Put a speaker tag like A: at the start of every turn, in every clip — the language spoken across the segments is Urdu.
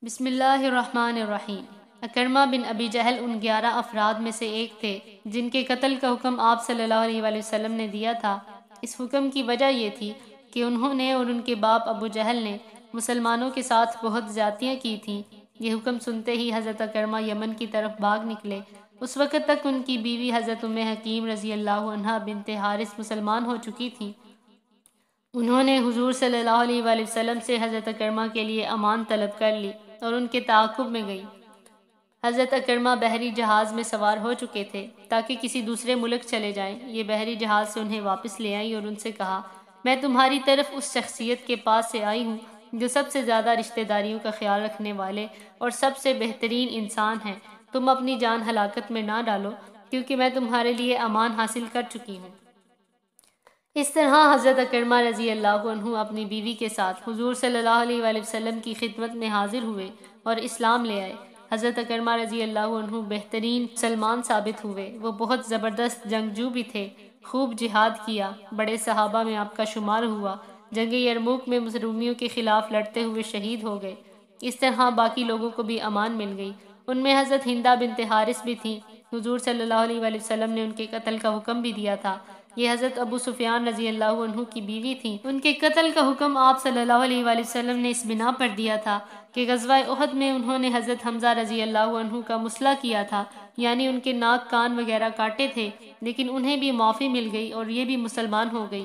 A: بسم اللہ الرحمن الرحیم۔ اکرمہ بن ابی جہل ان 11 افراد میں سے ایک تھے جن کے قتل کا حکم آپ صلی اللہ علیہ وآلہ وسلم نے دیا تھا۔ اس حکم کی وجہ یہ تھی کہ انہوں نے اور ان کے باپ ابو جہل نے مسلمانوں کے ساتھ بہت زیادتیاں کی تھیں۔ یہ حکم سنتے ہی حضرت اکرمہ یمن کی طرف بھاگ نکلے۔ اس وقت تک ان کی بیوی حضرت ام حکیم رضی اللہ عنہا بنت حارث مسلمان ہو چکی تھیں۔ انہوں نے حضور صلی اللہ علیہ وآلہ وسلم سے حضرت اکرمہ کے لیے امان طلب کر لی اور ان کے تعاقب میں گئی۔ حضرت اکرمہ بحری جہاز میں سوار ہو چکے تھے تاکہ کسی دوسرے ملک چلے جائیں۔ یہ بحری جہاز سے انہیں واپس لے آئی اور ان سے کہا، میں تمہاری طرف اس شخصیت کے پاس سے آئی ہوں جو سب سے زیادہ رشتہ داریوں کا خیال رکھنے والے اور سب سے بہترین انسان ہیں۔ تم اپنی جان ہلاکت میں نہ ڈالو کیونکہ میں تمہارے لیے امان حاصل کر چکی ہوں۔ اس طرح حضرت اکرمہ رضی اللہ عنہ اپنی بیوی کے ساتھ حضور صلی اللہ علیہ وآلہ وسلم کی خدمت میں حاضر ہوئے اور اسلام لے آئے۔ حضرت اکرمہ رضی اللہ عنہ بہترین مسلمان ثابت ہوئے۔ وہ بہت زبردست جنگجو بھی تھے، خوب جہاد کیا، بڑے صحابہ میں آپ کا شمار ہوا۔ جنگ یرموک میں رومیوں کے خلاف لڑتے ہوئے شہید ہو گئے۔ اس طرح باقی لوگوں کو بھی امان مل گئی۔ ان میں حضرت ہندہ بنت حارث بھی تھیں۔ حضور صلی اللہ علیہ وآلہ وسلم نے ان کے قتل کا حکم بھی دیا تھا۔ یہ حضرت ابو سفیان رضی اللہ عنہ کی بیوی تھیں۔ ان کے قتل کا حکم آپ صلی اللہ علیہ وآلہ وسلم نے اس بنا پر دیا تھا کہ غزوہ احد میں انہوں نے حضرت حمزہ رضی اللہ عنہ کا مسئلہ کیا تھا، یعنی ان کے ناک کان وغیرہ کاٹے تھے، لیکن انہیں بھی معافی مل گئی اور یہ بھی مسلمان ہو گئی۔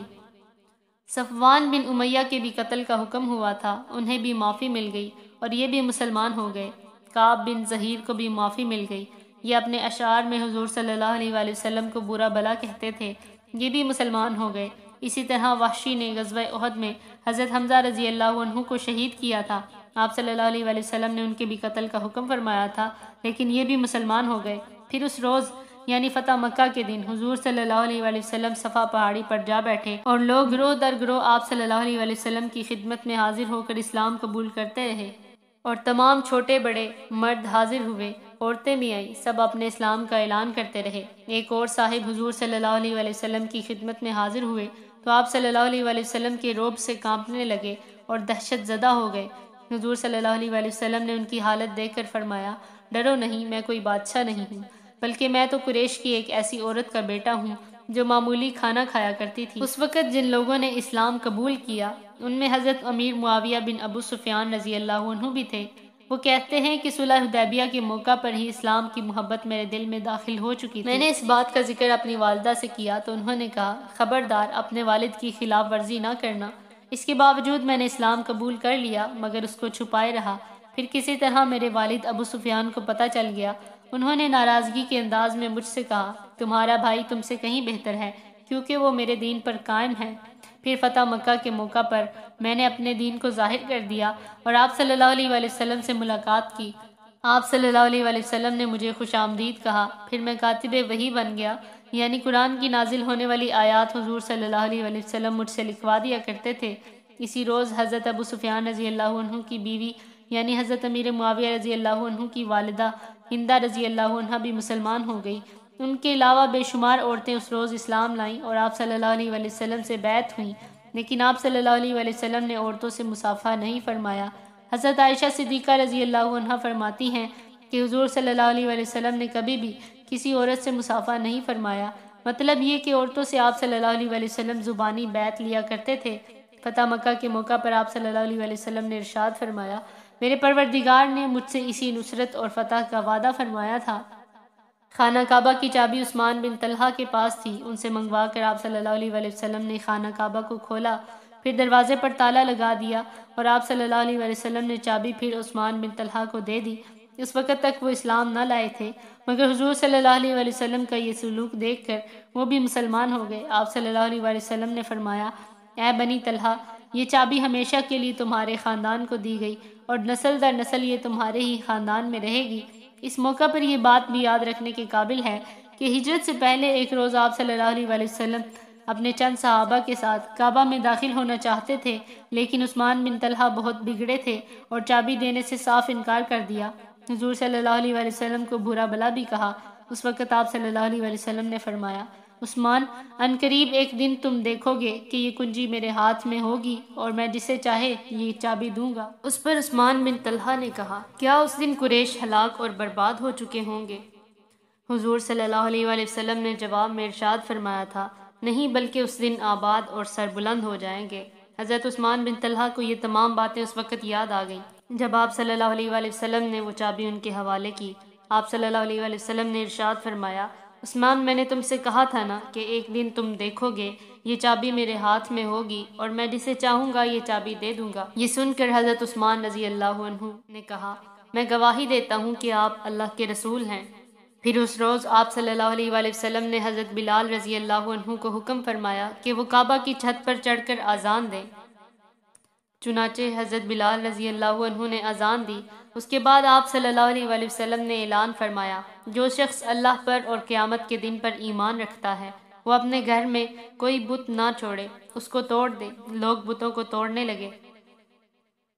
A: صفوان بن امیہ کے بھی قتل کا حکم ہوا تھا، انہیں بھی معافی مل گئی اور یہ بھی مسلمان ہو گئے۔ کعب بن زہیر کو بھی معافی مل گئی۔ یہ اپنے اشعار میں حضور صلی اللہ علیہ وآلہ وسلم کو برا بلا کہتے تھے، یہ بھی مسلمان ہو گئے۔ اسی طرح وحشی نے غزوہ احد میں حضرت حمزہ رضی اللہ عنہ کو شہید کیا تھا۔ آپ صلی اللہ علیہ وآلہ وسلم نے ان کے بھی قتل کا حکم فرمایا تھا، لیکن یہ بھی مسلمان ہو گئے۔ پھر اس روز یعنی فتح مکہ کے دن حضور صلی اللہ علیہ وآلہ وسلم صفا پہاڑی پر جا بیٹھے اور لوگ گروہ در گروہ آپ صلی اللہ علیہ وآلہ وسلم کی خدمت میں حاضر ہو کر اسلام قبول کرتے رہے اور تمام چھوٹے بڑے مرد حاضر ہوئے، عورتیں بھی آئیں، سب اپنے اسلام کا اعلان کرتے رہے۔ ایک اور صاحب حضور صلی اللہ علیہ وآلہ وسلم کی خدمت میں حاضر ہوئے تو آپ صلی اللہ علیہ وآلہ وسلم کے رعب سے کانپنے لگے اور دہشت زدہ ہو گئے۔ حضور صلی اللہ علیہ وآلہ وسلم نے ان کی حالت دیکھ کر فرمایا، ڈرو نہیں، میں کوئی بادشاہ نہیں ہوں، بلکہ میں تو قریش کی ایک ایسی عورت کا بیٹا ہوں جو معمولی کھانا کھایا کرتی تھی۔ اس وقت جن لوگوں نے اسلام قبول کیا ان میں حضرت امیر معاویہ بن ابو سفیان رضی اللہ عنہ بھی تھے۔ وہ کہتے ہیں کہ صلح حدیبیہ کے موقع پر ہی اسلام کی محبت میرے دل میں داخل ہو چکی تھی۔ میں نے اس بات کا ذکر اپنی والدہ سے کیا تو انہوں نے کہا، خبردار اپنے والد کی خلاف ورزی نہ کرنا۔ اس کے باوجود میں نے اسلام قبول کر لیا مگر اس کو چھپائے رہا۔ پھر کسی طرح میرے والد ابو سفیان کو پتہ چل گیا۔ انہوں نے ناراضگی کے انداز میں مجھ سے کہا، تمہارا بھائی تم سے کہیں بہتر ہے کیونکہ وہ میرے دین پر قائم ہے۔ پھر فتح مکہ کے موقع پر میں نے اپنے دین کو ظاہر کر دیا اور آپ صلی اللہ علیہ وآلہ وسلم سے ملاقات کی۔ آپ صلی اللہ علیہ وآلہ وسلم نے مجھے خوش آمدید کہا۔ پھر میں کاتب وحی بن گیا، یعنی قرآن کی نازل ہونے والی آیات حضور صلی اللہ علیہ وآلہ وسلم مجھ سے لکھوا دیا کرتے تھے۔ اسی روز حضرت ابو سفیان رضی اللہ عنہ کی بیوی یعنی حضرت امیر معاویہ رضی اللہ عنہ کی والدہ ہندہ رضی اللہ عنہ بھی مسلمان ہو گئی۔ ان کے علاوہ بے شمار عورتیں اس روز اسلام لائیں اور آپ صلی اللہ علیہ وآلہ وسلم سے بیعت ہوئیں، لیکن آپ صلی اللہ علیہ وآلہ وسلم نے عورتوں سے مصافحہ نہیں فرمایا۔ حضرت عائشہ صدیقہ رضی اللہ عنہ فرماتی ہیں کہ حضور صلی اللہ علیہ وآلہ وسلم نے کبھی بھی کسی عورت سے مصافحہ نہیں فرمایا۔ مطلب یہ کہ عورتوں سے آپ صلی اللہ علیہ وآلہ وسلم زبانی بیعت لیا کرتے تھے۔ فتح مکہ کے موقع پر آپ صلی اللہ علیہ وآلہ وسلم نے ارشاد فرمایا، میرے پروردگار نے مجھ سے اسی نصرت اور فتح کا وعدہ فرمایا تھا۔ خانہ کعبہ کی چابی عثمان بن طلحہ کے پاس تھی۔ ان سے منگوا کر آپ صلی اللہ علیہ وآلہ وسلم نے خانہ کعبہ کو کھولا، پھر دروازے پر تالا لگا دیا اور آپ صلی اللہ علیہ وآلہ وسلم نے چابی پھر عثمان بن طلحہ کو دے دی۔ اس وقت تک وہ اسلام نہ لائے تھے مگر حضور صلی اللہ علیہ وآلہ وسلم کا یہ سلوک دیکھ کر وہ بھی مسلمان ہو گئے۔ آپ صلی اللہ علیہ وآلہ وسلم نے فرمایا، اے بنی طلحہ، یہ چابی ہمیشہ کے لیے تمہارے خاندان کو دی گئی اور نسل در نسل یہ تمہارے ہی خاندان میں رہے گی۔ اس موقع پر یہ بات بھی یاد رکھنے کے قابل ہے کہ ہجرت سے پہلے ایک روز آپ صلی اللہ علیہ وآلہ وسلم اپنے چند صحابہ کے ساتھ کعبہ میں داخل ہونا چاہتے تھے، لیکن عثمان بن طلحہ بہت بگڑے تھے اور چابی دینے سے صاف انکار کر دیا۔ حضور صلی اللہ علیہ وآلہ وسلم کو برا بلا بھی کہا۔ اس وقت آپ صلی اللہ علیہ وآلہ وسلم نے فرمایا، عثمان، ان قریب ایک دن تم دیکھو گے کہ یہ کنجی میرے ہاتھ میں ہوگی اور میں جسے چاہے یہ چابی دوں گا۔ اس پر عثمان بن طلحہ نے کہا، کیا اس دن قریش ہلاک اور برباد ہو چکے ہوں گے؟ حضور صلی اللہ علیہ وآلہ وسلم نے جواب میں ارشاد فرمایا تھا، نہیں، بلکہ اس دن آباد اور سربلند ہو جائیں گے۔ حضرت عثمان بن طلحہ کو یہ تمام باتیں اس وقت یاد آ گئیں جب آپ صلی اللہ علیہ وآلہ وسلم نے وہ چابی ان کے حوالے کی۔ آپ صلی اللہ علیہ وآلہ وسلم نے ارشاد فرمایا، عثمان، میں نے تم سے کہا تھا نا کہ ایک دن تم دیکھو گے یہ چابی میرے ہاتھ میں ہوگی اور میں جسے چاہوں گا یہ چابی دے دوں گا۔ یہ سن کر حضرت عثمان رضی اللہ عنہ نے کہا، میں گواہی دیتا ہوں کہ آپ اللہ کے رسول ہیں۔ پھر اس روز آپ صلی اللہ علیہ وآلہ وسلم نے حضرت بلال رضی اللہ عنہ کو حکم فرمایا کہ وہ کعبہ کی چھت پر چڑھ کر اذان دیں۔ چنانچہ حضرت بلال رضی اللہ عنہ نے اذان دی۔ اس کے بعد آپ صلی اللہ علیہ وآلہ وسلم نے اعلان فرمایا، جو شخص اللہ پر اور قیامت کے دن پر ایمان رکھتا ہے وہ اپنے گھر میں کوئی بت نہ چھوڑے، اس کو توڑ دے۔ لوگ بتوں کو توڑنے لگے۔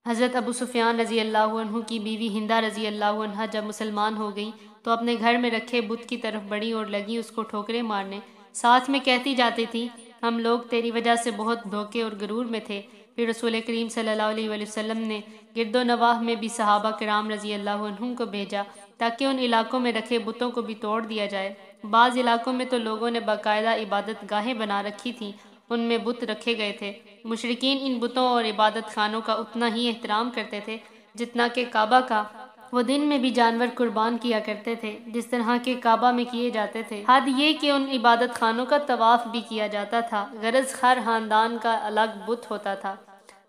A: حضرت ابو سفیان رضی اللہ عنہ کی بیوی ہندہ رضی اللہ عنہ جب مسلمان ہو گئیں تو اپنے گھر میں رکھے بت کی طرف بڑھیں اور لگیں اس کو ٹھوکریں مارنے، ساتھ میں کہتی جاتی تھی، ہم لوگ تیری وجہ سے بہت دھوکے اور غرور میں تھے۔ پھر رسول کریم صلی اللہ علیہ وآلہ وسلم نے گرد و نواح میں بھی صحابہ کرام رضی اللہ عنہم کو بھیجا تاکہ ان علاقوں میں رکھے بتوں کو بھی توڑ دیا جائے۔ بعض علاقوں میں تو لوگوں نے باقاعدہ عبادت گاہیں بنا رکھی تھیں، ان میں بت رکھے گئے تھے۔ مشرکین ان بتوں اور عبادت خانوں کا اتنا ہی احترام کرتے تھے جتنا کہ کعبہ کا۔ وہ دن میں بھی جانور قربان کیا کرتے تھے جس طرح کے کعبہ میں کیے جاتے تھے۔ حد یہ کہ ان عبادت خانوں کا طواف بھی کیا جاتا تھا، غرض ہر خاندان کا الگ بت ہوتا تھا۔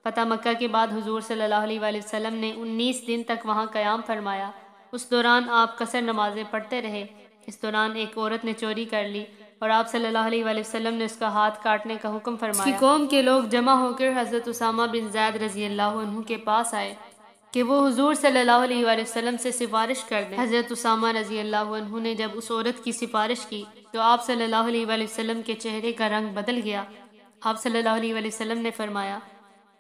A: فتح مکہ کے بعد حضور صلی اللہ علیہ وآلہ وسلم نے 19 دن تک وہاں قیام فرمایا۔ اس دوران آپ قصر نمازیں پڑھتے رہے۔ اس دوران ایک عورت نے چوری کر لی اور آپ صلی اللہ علیہ وآلہ وسلم نے اس کا ہاتھ کاٹنے کا حکم فرمایا۔ اس کی قوم کے لوگ جمع ہو کر حضرت اسامہ بن زید رضی اللہ عنہ کے پاس آئے کہ وہ حضور صلی اللہ علیہ وآلہ وسلم سے سفارش کر دیں۔ حضرت اسامہ رضی اللہ عنہ نے جب اس عورت کی سفارش کی تو آپ صلی اللہ علیہ وآلہ وسلم کے چہرے کا رنگ بدل گیا۔ آپ صلی اللہ علیہ وآلہ وسلم نے فرمایا،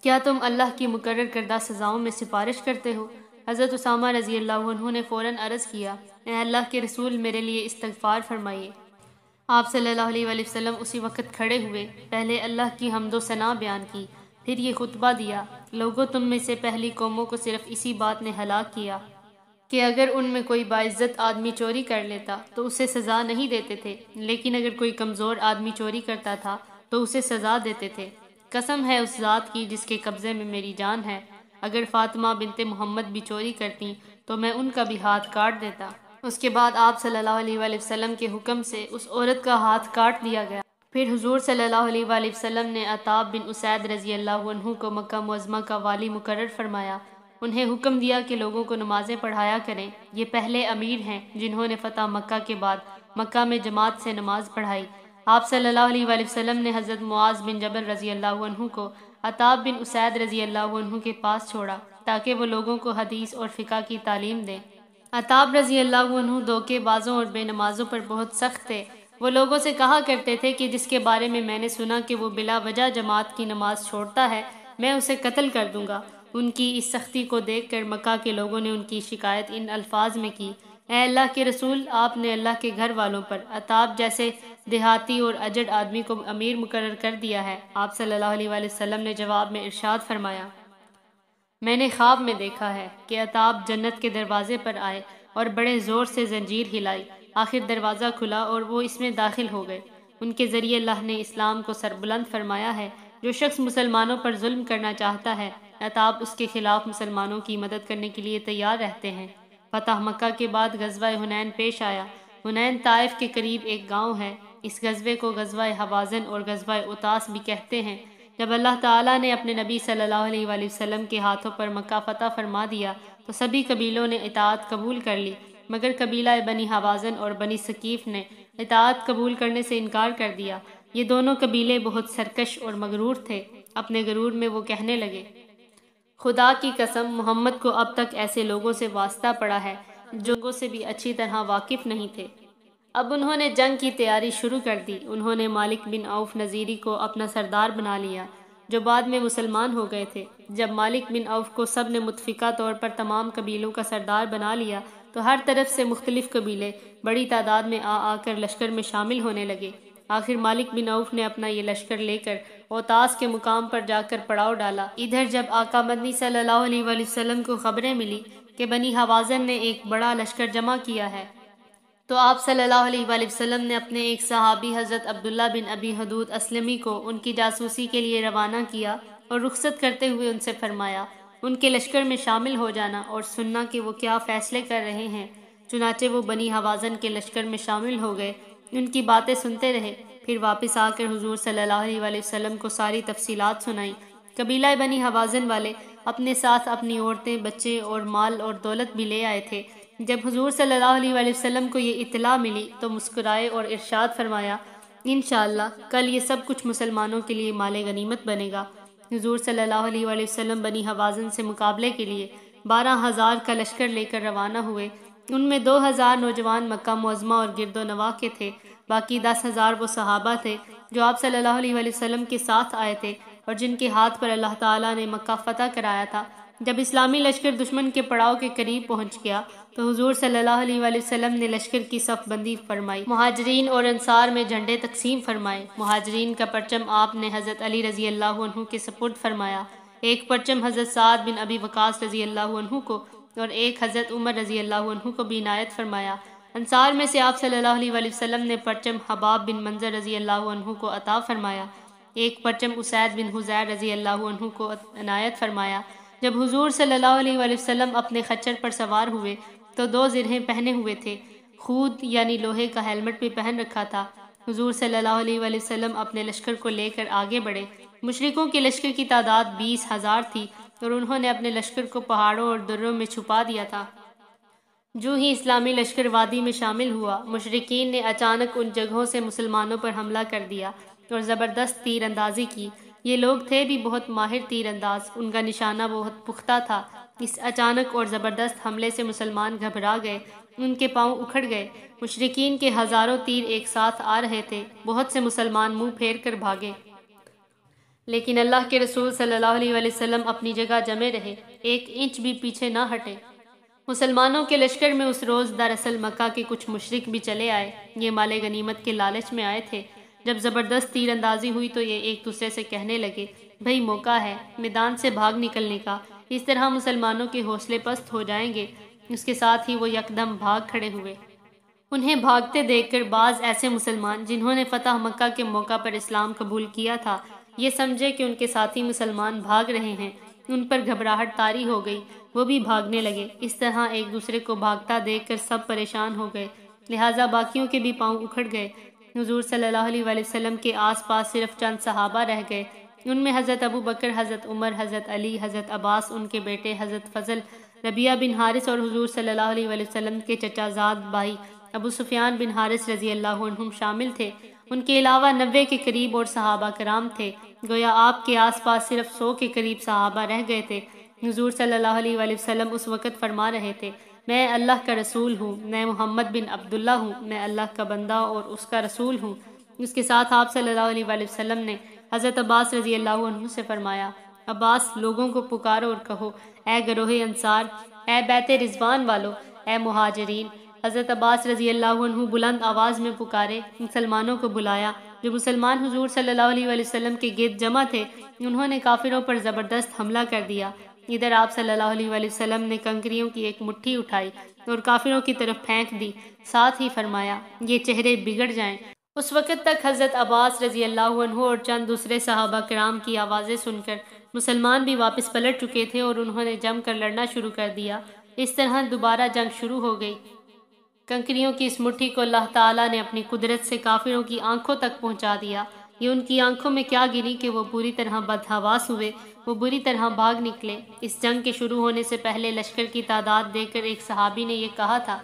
A: کیا تم اللہ کی مقرر کردہ سزاؤں میں سفارش کرتے ہو؟ حضرت اسامہ رضی اللہ عنہ نے فوراً عرض کیا، اے اللہ کے رسول، میرے لیے استغفار فرمائیے۔ آپ صلی اللہ علیہ وآلہ وسلم اسی وقت کھڑے ہوئے، پہلے اللہ کی حمد و ثنا بیان کی، پھر یہ خطبہ دیا، لوگوں، تم میں سے پہلی قوموں کو صرف اسی بات نے ہلاک کیا کہ اگر ان میں کوئی باعزت آدمی چوری کر لیتا تو اسے سزا نہیں دیتے تھے، لیکن اگر کوئی کمزور آدمی چوری کرتا تھا تو اسے سزا دیتے تھے۔ قسم ہے اس ذات کی جس کے قبضے میں میری جان ہے، اگر فاطمہ بنت محمد بھی چوری کرتی تو میں ان کا بھی ہاتھ کاٹ دیتا۔ اس کے بعد آپ صلی اللہ علیہ وآلہ وسلم کے حکم سے اس عورت کا ہاتھ کاٹ دیا گیا۔ پھر حضور صلی اللہ علیہ وآلہ وسلم نے عطاب بن اسید رضی اللہ عنہ کو مکہ معظمہ کا والی مقرر فرمایا۔ انہیں حکم دیا کہ لوگوں کو نمازیں پڑھایا کریں۔ یہ پہلے امیر ہیں جنہوں نے فتح مکہ کے بعد مکہ میں جماعت سے نماز پڑھائی۔ آپ صلی اللہ علیہ وآلہ وسلم نے حضرت معاذ بن جبل رضی اللہ عنہ کو عطاب بن اسید رضی اللہ عنہ کے پاس چھوڑا تاکہ وہ لوگوں کو حدیث اور فقہ کی تعلیم دیں۔ عطاب رضی اللہ عنہ دھوکے بازوں اور بے نمازوں پر بہت سخت تھے۔ وہ لوگوں سے کہا کرتے تھے کہ جس کے بارے میں نے سنا کہ وہ بلا وجہ جماعت کی نماز چھوڑتا ہے میں اسے قتل کر دوں گا۔ ان کی اس سختی کو دیکھ کر مکہ کے لوگوں نے ان کی شکایت ان الفاظ میں کی، اے اللہ کے رسول، آپ نے اللہ کے گھر والوں پر عطاب جیسے دیہاتی اور اجڑ آدمی کو امیر مقرر کر دیا ہے۔ آپ صلی اللہ علیہ وآلہ وسلم نے جواب میں ارشاد فرمایا، میں نے خواب میں دیکھا ہے کہ عطاب جنت کے دروازے پر آئے اور بڑے زور سے زنجیر ہلائی، آخر دروازہ کھلا اور وہ اس میں داخل ہو گئے۔ ان کے ذریعے اللہ نے اسلام کو سربلند فرمایا ہے۔ جو شخص مسلمانوں پر ظلم کرنا چاہتا ہے عطاب اس کے خلاف مسلمانوں کی مدد کرنے کے لیے تیار رہتے ہیں۔ فتح مکہ کے بعد غزوہ حنین پیش آیا۔ حنین طائف کے قریب ایک گاؤں ہے۔ اس غزوے کو غزوہ حوازن اور غزوہ اوتاس بھی کہتے ہیں۔ جب اللہ تعالیٰ نے اپنے نبی صلی اللہ علیہ وآلہ وسلم کے ہاتھوں پر مکہ فتح فرما دیا تو سبھی قبیلوں نے اطاعت قبول کر لی، مگر قبیلہ بنی حوازن اور بنی ثقیف نے اطاعت قبول کرنے سے انکار کر دیا۔ یہ دونوں قبیلے بہت سرکش اور مغرور تھے۔ اپنے غرور میں وہ کہنے لگے، خدا کی قسم، محمد کو اب تک ایسے لوگوں سے واسطہ پڑا ہے جو لوگوں سے بھی اچھی طرح واقف نہیں تھے۔ اب انہوں نے جنگ کی تیاری شروع کر دی۔ انہوں نے مالک بن عوف نظیری کو اپنا سردار بنا لیا جو بعد میں مسلمان ہو گئے تھے۔ جب مالک بن عوف کو سب نے متفقہ طور پر تمام قبیلوں کا سردار بنا لیا تو ہر طرف سے مختلف قبیلے بڑی تعداد میں آ کر لشکر میں شامل ہونے لگے۔ آخر مالک بن عوف نے اپنا یہ لشکر لے کر اوتاس کے مقام پر جا کر پڑاؤ ڈالا۔ ادھر جب آقا مدنی صلی اللہ علیہ وآلہ وسلم کو خبریں ملی کہ بنی حوازن نے ایک بڑا لشکر جمع کیا ہے، تو آپ صلی اللہ علیہ وآلہ وسلم نے اپنے ایک صحابی حضرت عبداللہ بن ابی حدود اسلمی کو ان کی جاسوسی کے لیے روانہ کیا اور رخصت کرتے ہوئے ان سے فرمایا ان کے لشکر میں شامل ہو جانا اور سننا کہ وہ کیا فیصلے کر رہے ہیں۔ چنانچہ وہ بنی حوازن کے لشکر میں شامل ہو گئے، ان کی باتیں سنتے رہے، پھر واپس آ کر حضور صلی اللہ علیہ وآلہ وسلم کو ساری تفصیلات سنائیں۔ قبیلہ بنی حوازن والے اپنے ساتھ اپنی عورتیں، بچے اور مال اور دولت بھی لے آئے تھے۔ جب حضور صلی اللہ علیہ وآلہ وسلم کو یہ اطلاع ملی تو مسکرائے اور ارشاد فرمایا، انشاءاللہ کل یہ سب کچھ مسلمانوں کے لیے مال غنیمت بنے گا۔ حضور صلی اللہ علیہ وآلہ وسلم بنی حوازن سے مقابلے کے لیے 12,000 کا لشکر لے کر روانہ ہوئے۔ ان میں 2,000 نوجوان مکہ معظمہ اور گرد و نواح کے تھے، باقی 10,000 وہ صحابہ تھے جو آپ صلی اللہ علیہ وآلہ وسلم کے ساتھ آئے تھے اور جن کے ہاتھ پر اللہ تعالیٰ نے مکہ فتح کرایا تھا۔ جب اسلامی لشکر دشمن کے پڑاؤ کے قریب پہنچ گیا تو حضور صلی اللہ علیہ وآلہ وسلم نے لشکر کی صف بندی فرمائی، مہاجرین اور انصار میں جھنڈے تقسیم فرمائے۔ مہاجرین کا پرچم آپ نے حضرت علی رضی اللہ عنہ کے سپرد فرمایا، ایک پرچم حضرت سعد بن ابی وقاص رضی اللہ عنہ کو اور ایک حضرت عمر رضی اللہ عنہ کو بھی عنایت فرمایا۔ انصار میں سے آپ صلی اللہ علیہ وآلہ وسلم نے پرچم حباب بن منظر رضی اللہ عنہ کو عطا فرمایا، ایک پرچم اسید بن حضیر رضی اللہ عنہ کو عنایت فرمایا۔ جب حضور صلی اللہ علیہ وآلہ وسلم اپنے خچر پر سوار ہوئے تو 2 زرہیں پہنے ہوئے تھے، خود یعنی لوہے کا ہیلمٹ بھی پہن رکھا تھا۔ حضور صلی اللہ علیہ وآلہ وسلم اپنے لشکر کو لے کر آگے بڑھے۔ مشرکوں کے لشکر کی تعداد 20,000 تھی اور انہوں نے اپنے لشکر کو پہاڑوں اور دروں میں چھپا دیا تھا۔ جو ہی اسلامی لشکر وادی میں شامل ہوا، مشرکین نے اچانک ان جگہوں سے مسلمانوں پر حملہ کر دیا اور زبردست تیر اندازی کی۔ یہ لوگ تھے بھی بہت ماہر تیر انداز، ان کا نشانہ بہت پختہ تھا۔ اس اچانک اور زبردست حملے سے مسلمان گھبرا گئے، ان کے پاؤں اکھڑ گئے۔ مشرکین کے ہزاروں تیر ایک ساتھ آ رہے تھے، بہت سے مسلمان منہ پھیر کر بھاگے، لیکن اللہ کے رسول صلی اللہ علیہ وآلہ وسلم اپنی جگہ جمے رہے، 1 انچ بھی پیچھے نہ ہٹے۔ مسلمانوں کے لشکر میں اس روز دراصل مکہ کے کچھ مشرک بھی چلے آئے، یہ مال غنیمت کے لالچ میں آئے تھے۔ جب زبردست تیر اندازی ہوئی تو یہ ایک دوسرے سے کہنے لگے، بھئی موقع ہے میدان سے بھاگ نکلنے کا، اس طرح مسلمانوں کے حوصلے پست ہو جائیں گے۔ اس کے ساتھ ہی وہ یکدم بھاگ کھڑے ہوئے۔ انہیں بھاگتے دیکھ کر بعض ایسے مسلمان جنہوں نے فتح مکہ کے موقع پر اسلام قبول کیا تھا، یہ سمجھے کہ ان کے ساتھی مسلمان بھاگ رہے ہیں، ان پر گھبراہٹ طاری ہو گئی، وہ بھی بھاگنے لگے۔ اس طرح ایک دوسرے کو بھاگتا دیکھ کر سب پریشان ہو گئے، لہٰذا باقیوں کے بھی پاؤں اکھڑ گئے۔ حضور صلی اللہ علیہ وآلہ وسلم کے آس پاس صرف چند صحابہ رہ گئے، ان میں حضرت ابو بکر، حضرت عمر، حضرت علی، حضرت عباس، ان کے بیٹے حضرت فضل، ربیعہ بن حارث اور حضور صلی اللہ علیہ وآلہ وسلم کے چچا زاد بھائی ابو سفیان بن حارث رضی اللہ عنہم شامل تھے۔ ان کے علاوہ 90 کے قریب اور صحابہ کرام تھے، گویا آپ کے آس پاس صرف 100 کے قریب صحابہ رہ گئے تھے۔ حضور صلی اللہ علیہ وآلہ وسلم اس وقت فرما رہے تھے، میں اللہ کا رسول ہوں، میں محمد بن عبداللہ ہوں، میں اللہ کا بندہ اور اس کا رسول ہوں۔ اس کے ساتھ آپ صلی اللہ علیہ وآلہ وسلم نے حضرت عباس رضی اللہ عنہ سے فرمایا، عباس لوگوں کو پکارو اور کہو، اے گروہ انصار، اے بیت رضوان والو، اے مہاجرین۔ حضرت عباس رضی اللہ عنہ بلند آواز میں پکارے، مسلمانوں کو بلایا۔ جو مسلمان حضور صلی اللہ علیہ وآلہ وسلم کے گرد جمع تھے، انہوں نے کافروں پر زبردست حملہ کر دیا۔ ادھر آپ صلی اللہ علیہ وآلہ وسلم نے کنکریوں کی ایک مٹھی اٹھائی اور کافروں کی طرف پھینک دی، ساتھ ہی فرمایا، یہ چہرے بگڑ جائیں۔ اس وقت تک حضرت عباس رضی اللہ عنہ اور چند دوسرے صحابہ کرام کی آوازیں سن کر مسلمان بھی واپس پلٹ چکے تھے اور انہوں نے جم کر لڑنا شروع کر دیا۔ اس طرح دوبارہ جنگ شروع ہو گئی۔ کنکریوں کی اس مٹھی کو اللہ تعالیٰ نے اپنی قدرت سے کافروں کی آنکھوں تک پہنچا دیا۔ یہ ان کی آنکھوں میں کیا گری کہ وہ پوری طرح بدحواس ہوئے، وہ بری طرح بھاگ نکلے۔ اس جنگ کے شروع ہونے سے پہلے لشکر کی تعداد دیکھ کر ایک صحابی نے یہ کہا تھا،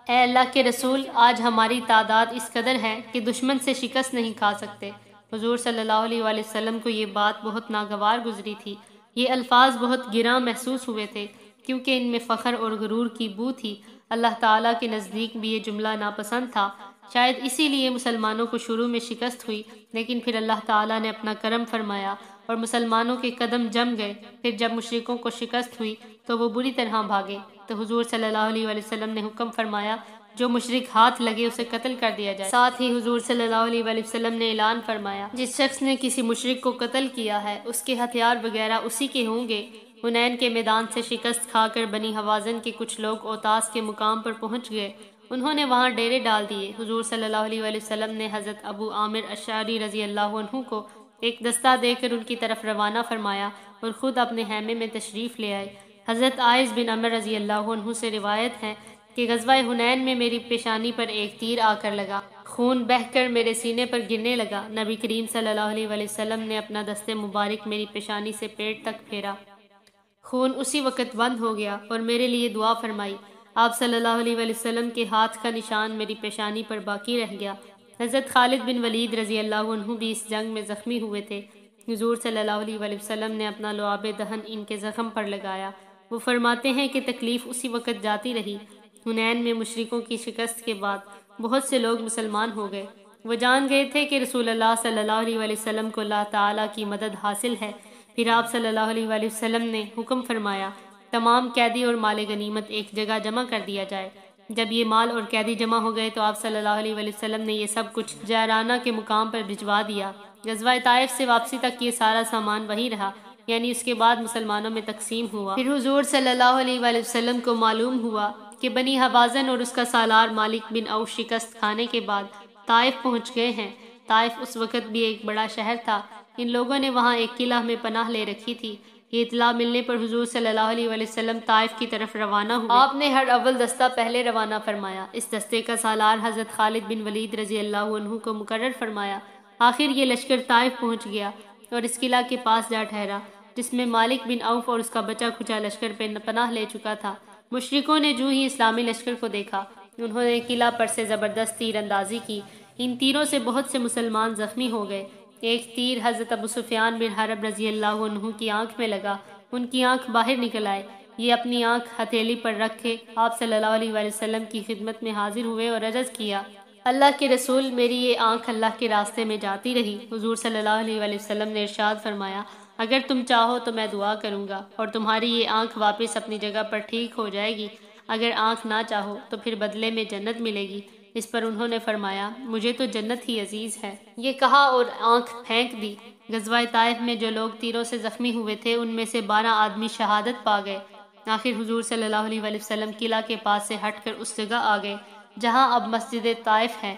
A: اے اللہ کے رسول، آج ہماری تعداد اس قدر ہے کہ دشمن سے شکست نہیں کھا سکتے۔ حضور صلی اللہ علیہ وآلہ وسلم کو یہ بات بہت ناگوار گزری تھی، یہ الفاظ بہت گراں محسوس ہوئے تھے، کیونکہ ان میں فخر اور غرور کی بو تھی۔ اللہ تعالیٰ کے نزدیک بھی یہ جملہ ناپسند تھا۔ شاید اسی لیے مسلمانوں کو شروع میں شکست ہوئی، لیکن پھر اللہ تعالیٰ نے اپنا کرم فرمایا اور مسلمانوں کے قدم جم گئے۔ پھر جب مشرکوں کو شکست ہوئی تو وہ بری طرح بھاگے، تو حضور صلی اللہ علیہ وآلہ وسلم نے حکم فرمایا جو مشرک ہاتھ لگے اسے قتل کر دیا جائے۔ ساتھ ہی حضور صلی اللہ علیہ وآلہ وسلم نے اعلان فرمایا، جس شخص نے کسی مشرک کو قتل کیا ہے اس کے ہتھیار وغیرہ اسی کے ہوں گے۔ حنین کے میدان سے شکست کھا کر بنی حوازن کے کچھ لوگ اوتاس کے مقام پر پہنچ گئے، انہوں نے وہاں ڈیرے ڈال دیے۔ حضور صلی اللہ علیہ وآلہ وسلم نے حضرت ابو عامر اشعری رضی اللہ عنہ کو ایک دستہ دے کر ان کی طرف روانہ فرمایا اور خود اپنے خیمے میں تشریف لے آئے۔ حضرت عائذ بن عمر رضی اللہ عنہ سے روایت ہے کہ غزوہ حنین میں میری پیشانی پر ایک تیر آ کر لگا، خون بہہ کر میرے سینے پر گرنے لگا۔ نبی کریم صلی اللہ علیہ وآلہ وسلم نے اپنا دست مبارک میری پیشانی سے پیٹ تک پھیرا، خون اسی وقت بند ہو گیا اور میرے لیے دعا فرمائی۔ آپ صلی اللہ علیہ وآلہ وسلم کے ہاتھ کا نشان میری پیشانی پر باقی رہ گیا۔ حضرت خالد بن ولید رضی اللہ عنہ بھی اس جنگ میں زخمی ہوئے تھے۔ حضور صلی اللہ علیہ وآلہ وسلم نے اپنا لعاب دہن ان کے زخم پر لگایا۔ وہ فرماتے ہیں کہ تکلیف اسی وقت جاتی رہی۔ حنین میں مشرکوں کی شکست کے بعد بہت سے لوگ مسلمان ہو گئے۔ وہ جان گئے تھے کہ رسول اللہ صلی اللہ علیہ وآلہ وسلم کو اللہ تعالیٰ کی مدد حاصل ہے۔ پھر آپ صلی اللہ علیہ وآلہ وسلم نے حکم فرمایا تمام قیدی اور مال غنیمت ایک جگہ جمع کر دیا جائے۔ جب یہ مال اور قیدی جمع ہو گئے تو آپ صلی اللہ علیہ وآلہ وسلم نے یہ سب کچھ جعرانہ کے مقام پر بھجوا دیا۔ غزوہ طائف سے واپسی تک یہ سارا سامان وہی رہا، یعنی اس کے بعد مسلمانوں میں تقسیم ہوا۔ پھر حضور صلی اللہ علیہ وآلہ وسلم کو معلوم ہوا کہ بنی حوازن اور اس کا سالار مالک بن عوف شکست کھانے کے بعد طائف پہنچ گئے ہیں۔ طائف اس وقت بھی ایک بڑا شہر تھا۔ ان لوگوں نے وہاں ایک قلعہ میں پناہ لے رکھی تھی۔ یہ اطلاع ملنے پر حضور صلی اللہ علیہ وآلہ وسلم طائف کی طرف روانہ ہوئے۔ آپ نے ہر اول دستہ پہلے روانہ فرمایا۔ اس دستے کا سالار حضرت خالد بن ولید رضی اللہ عنہ کو مقرر فرمایا۔ آخر یہ لشکر طائف پہنچ گیا اور اس قلعہ کے پاس جا ٹھہرا جس میں مالک بن عوف اور اس کا بچا کھچا لشکر پناہ لے چکا تھا۔ مشرکوں نے جو ہی اسلامی لشکر کو دیکھا انہوں نے قلعہ پر سے زبردست تیر اندازی کی۔ ان تیروں سے بہت سے مسلمان زخمی ہو گئے۔ ایک تیر حضرت ابو سفیان بن حرب رضی اللہ عنہ کی آنکھ میں لگا، ان کی آنکھ باہر نکل آئے۔ یہ اپنی آنکھ ہتھیلی پر رکھ کے آپ صلی اللہ علیہ وآلہ وسلم کی خدمت میں حاضر ہوئے اور عرض کیا، اللہ کے رسول میری یہ آنکھ اللہ کے راستے میں جاتی رہی۔ حضور صلی اللہ علیہ وآلہ وسلم نے ارشاد فرمایا، اگر تم چاہو تو میں دعا کروں گا اور تمہاری یہ آنکھ واپس اپنی جگہ پر ٹھیک ہو جائے گی، اگر آنکھ نہ چاہو تو پھر بدلے میں جنت ملے گی۔ اس پر انہوں نے فرمایا، مجھے تو جنت ہی عزیز ہے۔ یہ کہا اور آنکھ پھینک دی۔ غزوہ طائف میں جو لوگ تیروں سے زخمی ہوئے تھے ان میں سے 12 آدمی شہادت پا گئے۔ آخر حضور صلی اللہ علیہ وآلہ وسلم قلعہ کے پاس سے ہٹ کر اس جگہ آ گئے جہاں اب مسجد طائف ہے۔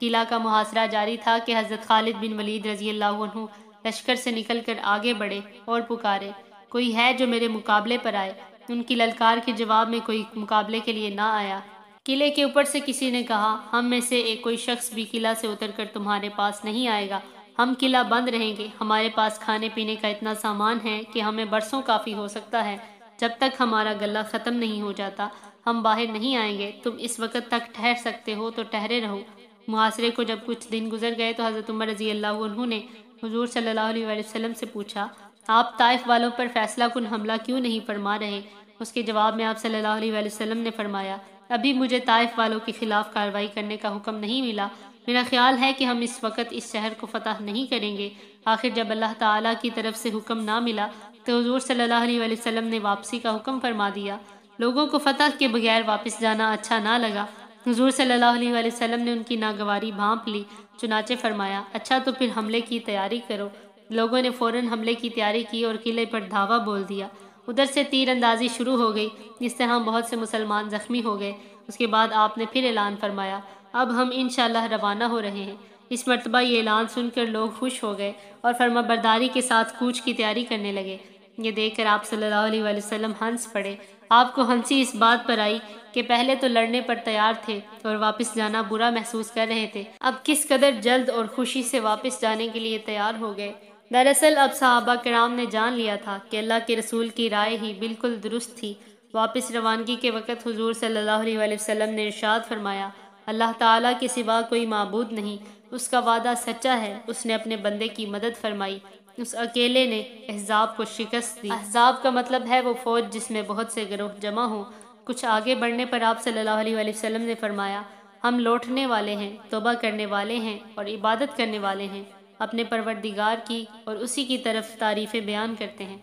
A: قلعہ کا محاصرہ جاری تھا کہ حضرت خالد بن ولید رضی اللہ عنہ لشکر سے نکل کر آگے بڑھے اور پکارے، کوئی ہے جو میرے مقابلے پر آئے؟ ان کی للکار کے جواب میں کوئی مقابلے کے لیے نہ آیا۔ قلعے کے اوپر سے کسی نے کہا، ہم میں سے ایک کوئی شخص بھی قلعہ سے اتر کر تمہارے پاس نہیں آئے گا، ہم قلعہ بند رہیں گے۔ ہمارے پاس کھانے پینے کا اتنا سامان ہے کہ ہمیں برسوں کافی ہو سکتا ہے، جب تک ہمارا غلہ ختم نہیں ہو جاتا ہم باہر نہیں آئیں گے۔ تم اس وقت تک ٹھہر سکتے ہو تو ٹھہرے رہو۔ محاصرے کو جب کچھ دن گزر گئے تو حضرت عمر رضی اللہ عنہ نے حضور صلی اللہ علیہ وآلہ وسلم سے پوچھا، آپ طائف والوں پر فیصلہ کن حملہ کیوں نہیں فرما رہے؟ اس کے جواب میں آپ صلی اللہ علیہ وآلہ وسلم نے فرمایا، ابھی مجھے طائف والوں کے خلاف کارروائی کرنے کا حکم نہیں ملا۔ میرا خیال ہے کہ ہم اس وقت اس شہر کو فتح نہیں کریں گے۔ آخر جب اللہ تعالیٰ کی طرف سے حکم نہ ملا تو حضور صلی اللہ علیہ وآلہ وسلم نے واپسی کا حکم فرما دیا۔ لوگوں کو فتح کے بغیر واپس جانا اچھا نہ لگا۔ حضور صلی اللہ علیہ وآلہ وسلم نے ان کی ناگواری بھانپ لی، چنانچہ فرمایا، اچھا تو پھر حملے کی تیاری کرو۔ لوگوں نے فوراً حملے کی تیاری کی اور قلعے پر دھاوا بول دیا۔ ادھر سے تیر اندازی شروع ہو گئی، اس طرح بہت سے مسلمان زخمی ہو گئے۔ اس کے بعد آپ نے پھر اعلان فرمایا، اب ہم انشاءاللہ روانہ ہو رہے ہیں۔ اس مرتبہ یہ اعلان سن کر لوگ خوش ہو گئے اور فرما برداری کے ساتھ کوچ کی تیاری کرنے لگے۔ یہ دیکھ کر آپ صلی اللہ علیہ وآلہ وسلم ہنس پڑے۔ آپ کو ہنسی اس بات پر آئی کہ پہلے تو لڑنے پر تیار تھے اور واپس جانا برا محسوس کر رہے تھے، اب کس قدر جلد اور خوشی سے واپس جانے کے لیے تیار ہو گئے۔ دراصل اب صحابہ کرام نے جان لیا تھا کہ اللہ کے رسول کی رائے ہی بالکل درست تھی۔ واپس روانگی کے وقت حضور صلی اللہ علیہ وآلہ وسلم نے ارشاد فرمایا، اللہ تعالیٰ کے سوا کوئی معبود نہیں، اس کا وعدہ سچا ہے، اس نے اپنے بندے کی مدد فرمائی، اس اکیلے نے احزاب کو شکست دی۔ احزاب کا مطلب ہے وہ فوج جس میں بہت سے گروہ جمع ہوں۔ کچھ آگے بڑھنے پر آپ صلی اللہ علیہ وآلہ وسلم نے فرمایا، ہم لوٹنے والے ہیں، توبہ کرنے والے ہیں اور عبادت کرنے والے ہیں، اپنے پروردگار کی اور اسی کی طرف تعریفیں بیان کرتے ہیں۔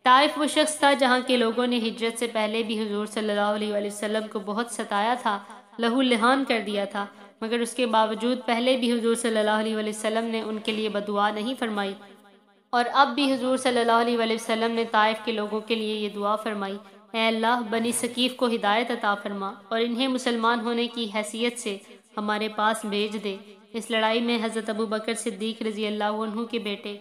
A: طائف وہ شخص تھا جہاں کے لوگوں نے ہجرت سے پہلے بھی حضور صلی اللہ علیہ وآلہ وسلم کو بہت ستایا تھا۔ لہو لہان کر دیا تھا، مگر اس کے باوجود پہلے بھی حضور صلی اللہ علیہ وآلہ وسلم نے ان کے لیے بددعا نہیں فرمائی، اور اب بھی حضور صلی اللہ علیہ وآلہ وسلم نے طائف کے لوگوں کے لیے یہ دعا فرمائی، اے اللہ بنی ثقیف کو ہدایت عطا فرما اور انہیں مسلمان ہونے کی حیثیت سے ہمارے پاس بھیج دے۔ اس لڑائی میں حضرت ابو بکر صدیق رضی اللہ عنہ کے بیٹے